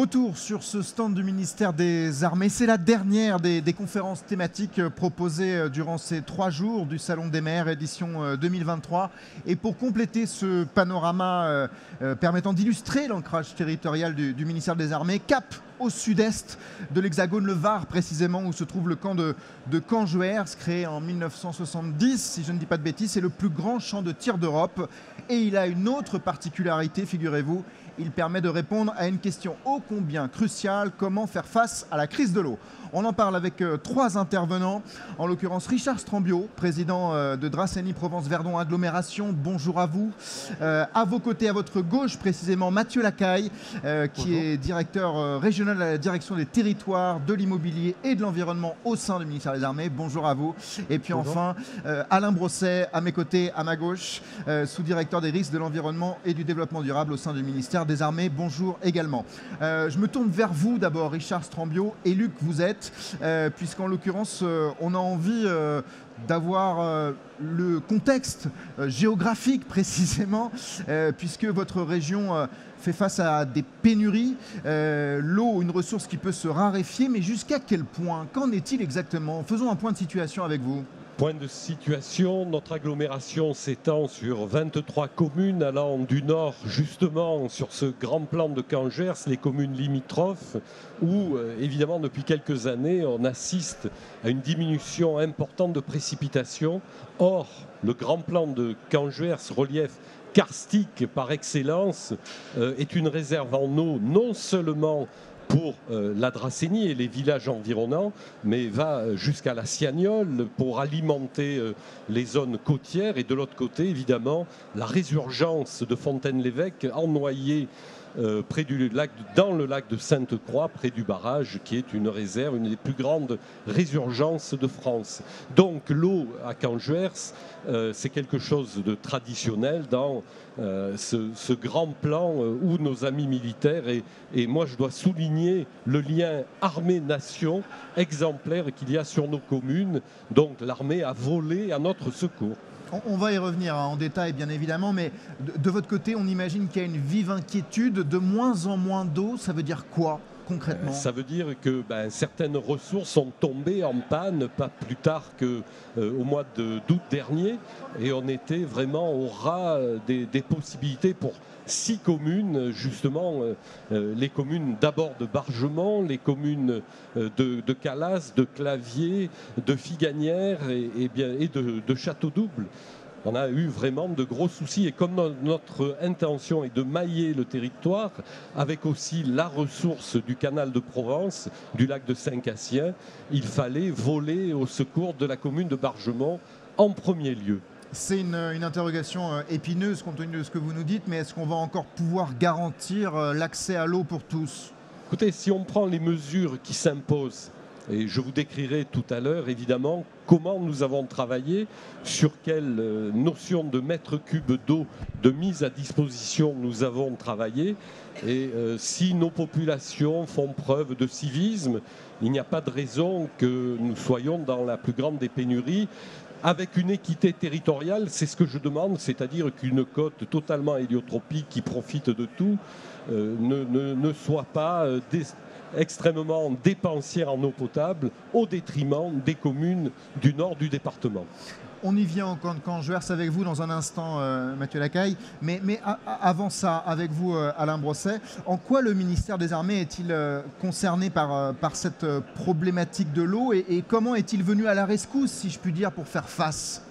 retour sur ce stand du ministère des Armées. C'est la dernière des conférences thématiques proposées durant ces 3 jours du Salon des maires, édition 2023. Et pour compléter ce panorama permettant d'illustrer l'ancrage territorial du ministère des Armées, cap au sud-est de l'Hexagone, le Var précisément, où se trouve le camp de Canjoers, créé en 1970, si je ne dis pas de bêtises. C'est le plus grand champ de tir d'Europe. Et il a une autre particularité, figurez-vous. Il permet de répondre à une question ô combien cruciale: comment faire face à la crise de l'eau? On en parle avec 3 intervenants, en l'occurrence Richard Strambio, président de Dracénie Provence-Verdon Agglomération. Bonjour à vous. À vos côtés, à votre gauche précisément, Mathieu Lacaille, qui est directeur régional à la direction des territoires, de l'immobilier et de l'environnement au sein du ministère des Armées. Bonjour à vous. Et puis bonjour. Enfin, Alain Brosset, à mes côtés, à ma gauche, sous-directeur des risques de l'environnement et du développement durable au sein du ministère des Armées. Bonjour également. Je me tourne vers vous d'abord, Richard Strambio, élu que vous êtes, puisqu'en l'occurrence, on a envie d'avoir le contexte géographique précisément, puisque votre région fait face à des pénuries. L'eau, une ressource qui peut se raréfier, mais jusqu'à quel point? Qu'en est-il exactement? Faisons un point de situation avec vous. Point de situation, notre agglomération s'étend sur 23 communes allant du nord justement sur ce grand plan de Canjoers, les communes limitrophes, où évidemment depuis quelques années on assiste à une diminution importante de précipitations. Or, le grand plan de Canjoers, relief karstique par excellence, est une réserve en eau non seulement pour la Dracénie et les villages environnants, mais va jusqu'à la Siagnole pour alimenter les zones côtières. Et de l'autre côté, évidemment, la résurgence de Fontaine-l'Évêque, ennoyée près du lac, dans le lac de Sainte-Croix, près du barrage, qui est une réserve, une des plus grandes résurgences de France. Donc l'eau à Canjoers, c'est quelque chose de traditionnel dans ce grand plan où nos amis militaires, et moi je dois souligner le lien armée-nation exemplaire qu'il y a sur nos communes. Donc l'armée a volé à notre secours. On va y revenir en détail, bien évidemment, mais de votre côté, on imagine qu'il y a une vive inquiétude. De moins en moins d'eau, ça veut dire quoi concrètement? Ça veut dire que certaines ressources sont tombées en panne pas plus tard qu'au mois d'août dernier, et on était vraiment au ras des possibilités pour 6 communes, justement, les communes d'abord de Bargemont, les communes de Calas, de Claviers, de Figanières et de Château-Double. On a eu vraiment de gros soucis, et comme notre intention est de mailler le territoire avec aussi la ressource du canal de Provence, du lac de Saint-Cassien, il fallait voler au secours de la commune de Bargemont en premier lieu. C'est une interrogation épineuse compte tenu de ce que vous nous dites, mais est-ce qu'on va encore pouvoir garantir l'accès à l'eau pour tous? Écoutez, si on prend les mesures qui s'imposent, et je vous décrirai tout à l'heure évidemment comment nous avons travaillé, sur quelle notion de mètre cube d'eau de mise à disposition nous avons travaillé, et si nos populations font preuve de civisme, il n'y a pas de raison que nous soyons dans la plus grande des pénuries. Avec une équité territoriale, c'est ce que je demande, c'est-à-dire qu'une côte totalement héliotropique qui profite de tout ne soit pas extrêmement dépensière en eau potable au détriment des communes du nord du département. On y vient au camp de Canjoers avec vous dans un instant, Mathieu Lacaille. Mais avant ça, avec vous, Alain Brosset, en quoi le ministère des Armées est-il concerné par cette problématique de l'eau, et comment est-il venu à la rescousse, si je puis dire, pour faire face?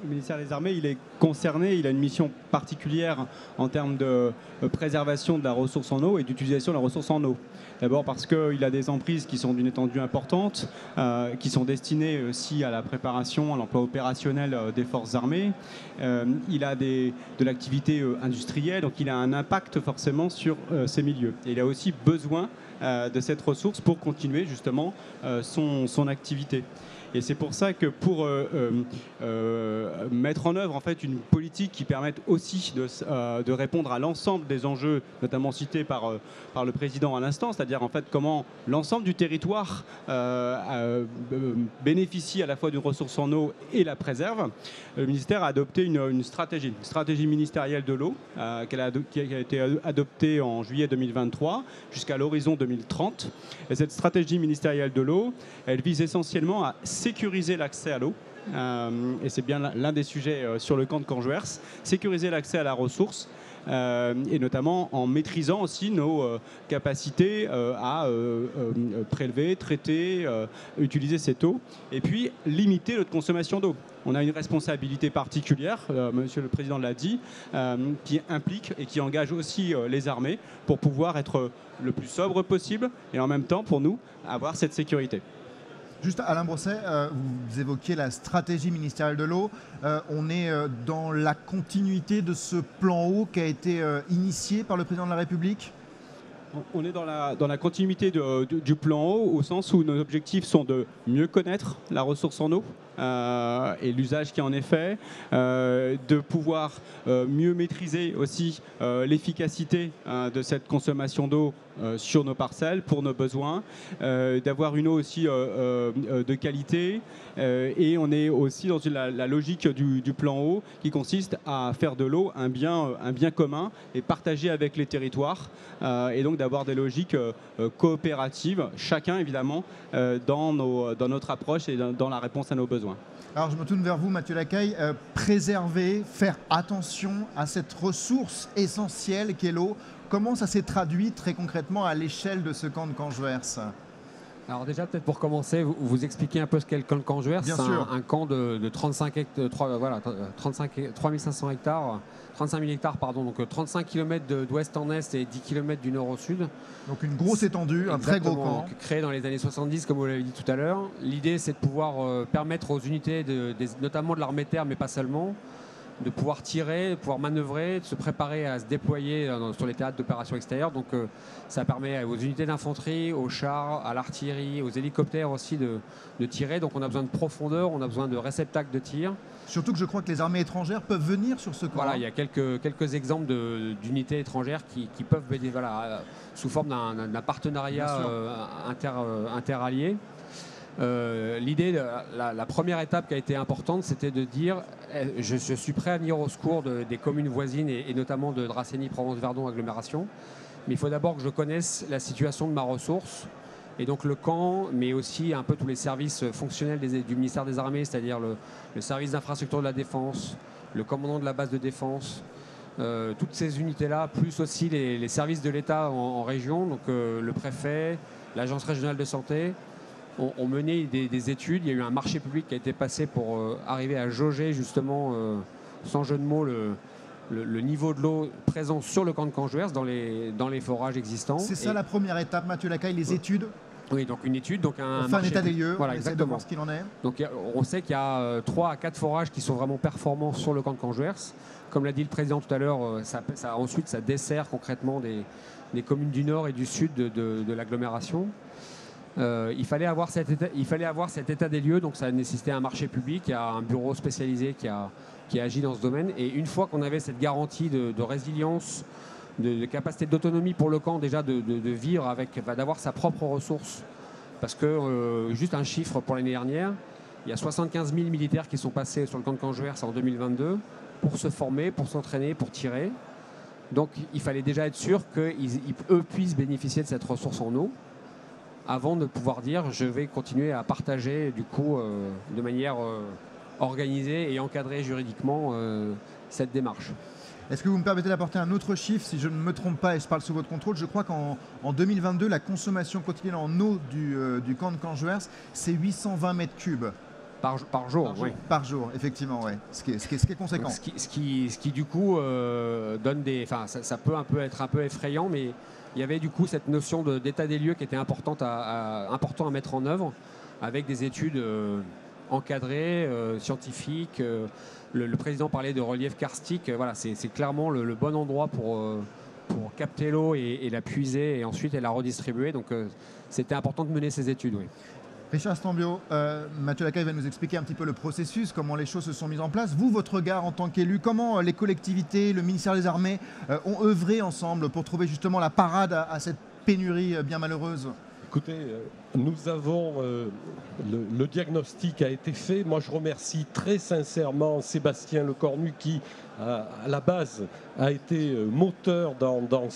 Le ministère des Armées, il est concerné, il a une mission particulière en termes de préservation de la ressource en eau et d'utilisation de la ressource en eau. D'abord parce qu'il a des emprises qui sont d'une étendue importante, qui sont destinées aussi à la préparation, à l'emploi opérationnel des forces armées. Il a de l'activité industrielle, donc il a un impact forcément sur ces milieux. Et il a aussi besoin de cette ressource pour continuer justement son activité. Et c'est pour ça que pour mettre en œuvre en fait une politique qui permette aussi de répondre à l'ensemble des enjeux, notamment cités par le président à l'instant, c'est-à-dire en fait comment l'ensemble du territoire bénéficie à la fois d'une ressource en eau et la préserve, le ministère a adopté une stratégie ministérielle de l'eau qui a été adoptée en juillet 2023 jusqu'à l'horizon 2030. Et cette stratégie ministérielle de l'eau, elle vise essentiellement à sécuriser l'accès à l'eau. Et c'est bien l'un des sujets sur le camp de Canjuers, sécuriser l'accès à la ressource. Et notamment en maîtrisant aussi nos capacités à prélever, traiter, utiliser cette eau, et puis limiter notre consommation d'eau. On a une responsabilité particulière, Monsieur le Président l'a dit, qui implique et qui engage aussi les armées pour pouvoir être le plus sobre possible et en même temps, pour nous, avoir cette sécurité. Juste Alain Brosset, vous évoquiez la stratégie ministérielle de l'eau. On est dans la continuité de ce plan eau qui a été initié par le président de la République ? On est dans la continuité du plan eau, au sens où nos objectifs sont de mieux connaître la ressource en eau et l'usage qui en est fait, de pouvoir mieux maîtriser aussi l'efficacité de cette consommation d'eau sur nos parcelles, pour nos besoins, d'avoir une eau aussi de qualité. Et on est aussi dans la logique du plan eau qui consiste à faire de l'eau un bien commun et partagé avec les territoires. Et donc d'avoir des logiques coopératives, chacun évidemment, dans notre approche et dans la réponse à nos besoins. Alors je me tourne vers vous, Mathieu Lacaille. Préserver, faire attention à cette ressource essentielle qu'est l'eau. Comment ça s'est traduit très concrètement à l'échelle de ce camp de Canjuers ? Alors déjà, peut-être pour commencer, vous expliquez un peu ce qu'est le camp de Canjuers. C'est un camp de 35 500 hectares, 35 000 hectares, pardon, donc 35 km d'ouest en est et 10 km du nord au sud. Donc une grosse étendue, un très gros camp. Créé dans les années 70, comme vous l'avez dit tout à l'heure. L'idée, c'est de pouvoir permettre aux unités, notamment de l'armée de terre, mais pas seulement, de pouvoir tirer, de pouvoir manœuvrer, de se préparer à se déployer sur les théâtres d'opérations extérieures. Donc ça permet aux unités d'infanterie, aux chars, à l'artillerie, aux hélicoptères aussi de tirer. Donc on a besoin de profondeur, on a besoin de réceptacles de tir. Surtout que je crois que les armées étrangères peuvent venir sur ce camp. Voilà, il y a quelques exemples d'unités étrangères qui peuvent venir sous forme d'un partenariat interallié. L'idée, la première étape qui a été importante, c'était de dire je suis prêt à venir au secours des communes voisines et notamment de Dracénie, Provence-Verdon, agglomération. Mais il faut d'abord que je connaisse la situation de ma ressource. Et donc le camp, mais aussi un peu tous les services fonctionnels du ministère des Armées, c'est-à-dire le service d'infrastructure de la défense, le commandant de la base de défense, toutes ces unités-là, plus aussi les services de l'État en région, donc le préfet, l'agence régionale de santé, ont mené des études. Il y a eu un marché public qui a été passé pour arriver à jauger justement, sans jeu de mots, le niveau de l'eau présent sur le camp de Canjuers dans les forages existants. C'est ça la première étape, Mathieu Lacaille, les études. Oui, donc une étude, donc un état des lieux, voilà, on essaie de voir ce qu'il en est. Donc on sait qu'il y a 3 à 4 forages qui sont vraiment performants sur le camp de Canjuers. Comme l'a dit le président tout à l'heure, ensuite ça dessert concrètement des communes du nord et du sud de l'agglomération. Il fallait avoir cet état des lieux, donc ça a nécessité un marché public. Il y a un bureau spécialisé qui agit dans ce domaine. Et une fois qu'on avait cette garantie de résilience, de capacité d'autonomie pour le camp, déjà de vivre d'avoir sa propre ressource. Parce que, juste un chiffre pour l'année dernière, il y a 75 000 militaires qui sont passés sur le camp de Canjuers en 2022 pour se former, pour s'entraîner, pour tirer. Donc il fallait déjà être sûr qu'eux puissent bénéficier de cette ressource en eau avant de pouvoir dire je vais continuer à partager du coup de manière organisée et encadrée juridiquement cette démarche. Est-ce que vous me permettez d'apporter un autre chiffre, si je ne me trompe pas et je parle sous votre contrôle? Je crois qu'en 2022, la consommation quotidienne en eau du camp de Canjuers, c'est 820 mètres cubes. Par jour, oui. Par jour, effectivement, oui. Ce qui est conséquent. Donc, ce qui du coup donne ça peut être un peu effrayant, mais il y avait du coup cette notion d'état des lieux qui était important à mettre en œuvre, avec des études encadrées, scientifiques. Le président parlait de relief karstique. Voilà, c'est clairement le bon endroit pour capter l'eau et la puiser et ensuite la redistribuer. Donc c'était important de mener ces études, oui. Richard Stambio, Mathieu Lacaille va nous expliquer un petit peu le processus, comment les choses se sont mises en place. Vous, votre regard en tant qu'élu, comment les collectivités, le ministère des Armées ont œuvré ensemble pour trouver justement la parade à cette pénurie bien malheureuse? Écoutez, nous avons le diagnostic a été fait. Moi, je remercie très sincèrement Sébastien Lecornu qui, à la base, a été moteur dans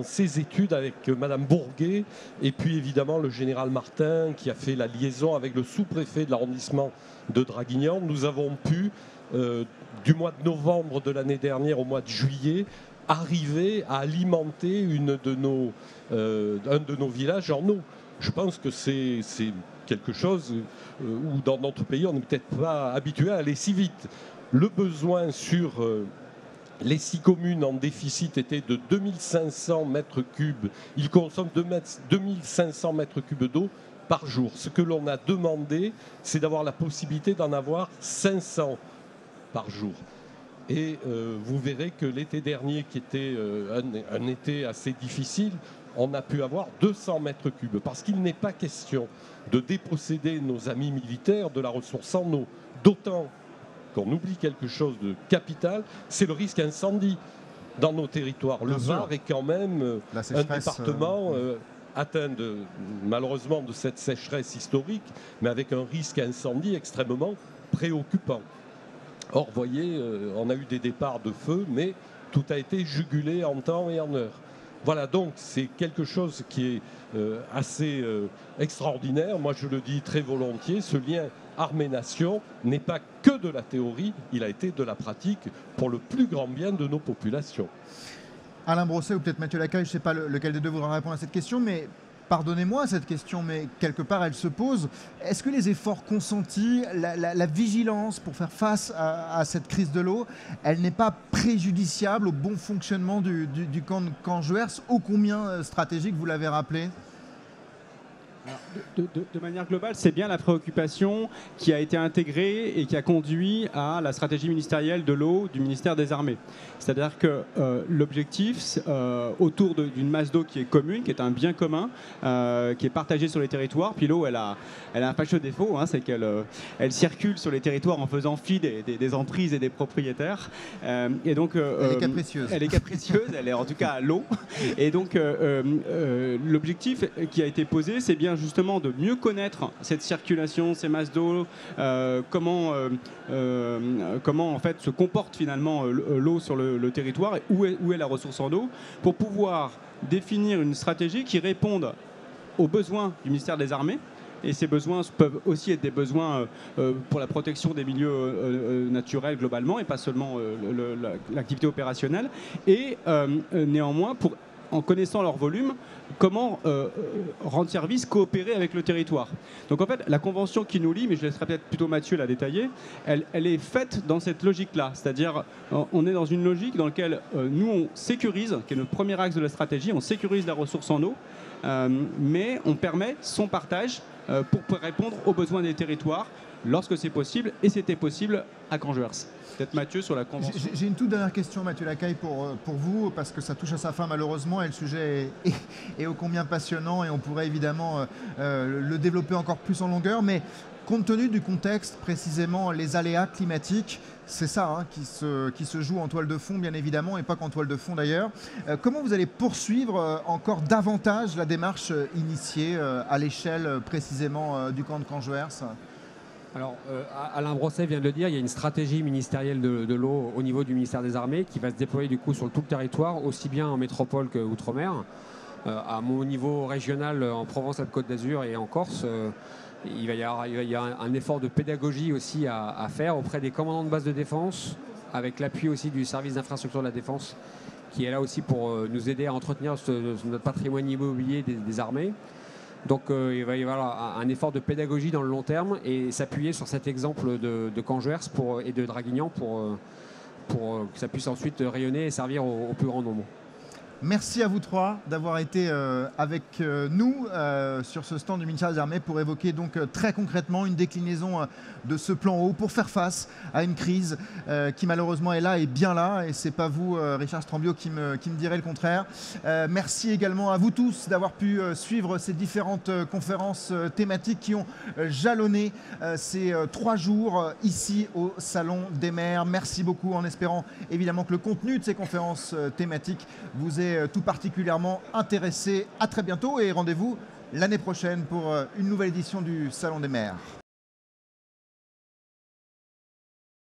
ces études avec Madame Bourguet, et puis évidemment le général Martin qui a fait la liaison avec le sous-préfet de l'arrondissement de Draguignan. Nous avons pu, du mois de novembre de l'année dernière au mois de juillet, arriver à alimenter un de nos villages en eau. Je pense que c'est quelque chose où dans notre pays on n'est peut-être pas habitué à aller si vite. Le besoin sur les 6 communes en déficit était de 2500 mètres cubes. Ils consomment 2500 mètres cubes d'eau par jour. Ce que l'on a demandé, c'est d'avoir la possibilité d'en avoir 500 par jour. Et vous verrez que l'été dernier, qui était un été assez difficile, on a pu avoir 200 mètres cubes. Parce qu'il n'est pas question de déposséder nos amis militaires de la ressource en eau. D'autant qu'on oublie quelque chose de capital, c'est le risque incendie dans nos territoires. Le Var est quand même un département atteint malheureusement de cette sécheresse historique, mais avec un risque incendie extrêmement préoccupant. Or, vous voyez, on a eu des départs de feu, mais tout a été jugulé en temps et en heure. Voilà, donc c'est quelque chose qui est assez extraordinaire. Moi, je le dis très volontiers, ce lien armée-nation n'est pas que de la théorie, il a été de la pratique pour le plus grand bien de nos populations. Alain Brosset ou peut-être Mathieu Lacaille, je ne sais pas lequel des deux voudra répondre à cette question, mais pardonnez-moi cette question, mais quelque part elle se pose. Est-ce que les efforts consentis, la vigilance pour faire face à cette crise de l'eau, elle n'est pas préjudiciable au bon fonctionnement du camp de Canjuers, ô combien stratégique, vous l'avez rappelé? De manière globale, c'est bien la préoccupation qui a été intégrée et qui a conduit à la stratégie ministérielle de l'eau du ministère des Armées. C'est-à-dire que l'objectif, autour d'une masse d'eau qui est commune, qui est un bien commun, qui est partagé sur les territoires, puis l'eau, elle a un fâcheux défaut, hein, c'est qu'elle circule sur les territoires en faisant fi des emprises et des propriétaires. Et donc, elle est capricieuse. Elle est capricieuse, elle est en tout cas à l'eau. Et donc, l'objectif qui a été posé, c'est bien justement de mieux connaître cette circulation, ces masses d'eau, comment en fait se comporte finalement l'eau sur le territoire, et où est la ressource en eau, pour pouvoir définir une stratégie qui réponde aux besoins du ministère des Armées. Et ces besoins peuvent aussi être des besoins pour la protection des milieux naturels globalement, et pas seulement l'activité opérationnelle. Et néanmoins, en connaissant leur volume, comment rendre service, coopérer avec le territoire. Donc en fait, la convention qui nous lie, mais je laisserai peut-être plutôt Mathieu la détailler, elle est faite dans cette logique-là. C'est-à-dire, on est dans une logique dans laquelle nous, on sécurise, qui est notre premier axe de la stratégie, on sécurise la ressource en eau, mais on permet son partage pour répondre aux besoins des territoires lorsque c'est possible, et c'était possible à Canjuers. Peut-être Mathieu sur la convention. J'ai une toute dernière question, Mathieu Lacaille, pour vous, parce que ça touche à sa fin malheureusement, et le sujet est ô combien passionnant, et on pourrait évidemment le développer encore plus en longueur, mais compte tenu du contexte, précisément les aléas climatiques, c'est ça hein, qui se joue en toile de fond, bien évidemment, et pas qu'en toile de fond d'ailleurs. Comment vous allez poursuivre encore davantage la démarche initiée à l'échelle précisément du camp de Canjuers ? Alors, Alain Brosset vient de le dire, il y a une stratégie ministérielle de l'eau au niveau du ministère des Armées qui va se déployer du coup sur tout le territoire, aussi bien en métropole qu'outre-mer. À mon niveau régional, en Provence-Alpes-Côte d'Azur et en Corse, il va y avoir un effort de pédagogie aussi à faire auprès des commandants de base de défense, avec l'appui aussi du service d'infrastructure de la défense, qui est là aussi pour nous aider à entretenir notre patrimoine immobilier des armées. Donc il va y avoir un effort de pédagogie dans le long terme et s'appuyer sur cet exemple de Canjuers et de Draguignan pour que ça puisse ensuite rayonner et servir au plus grand nombre. Merci à vous trois d'avoir été avec nous sur ce stand du ministère des Armées pour évoquer donc très concrètement une déclinaison de ce plan haut pour faire face à une crise qui malheureusement est là et bien là. Et c'est pas vous, Richard Strambio, qui me dirait le contraire. Merci également à vous tous d'avoir pu suivre ces différentes conférences thématiques qui ont jalonné ces 3 jours ici au Salon des maires. Merci beaucoup, en espérant évidemment que le contenu de ces conférences thématiques vous ait tout particulièrement intéressé. À très bientôt et rendez-vous l'année prochaine pour une nouvelle édition du Salon des maires.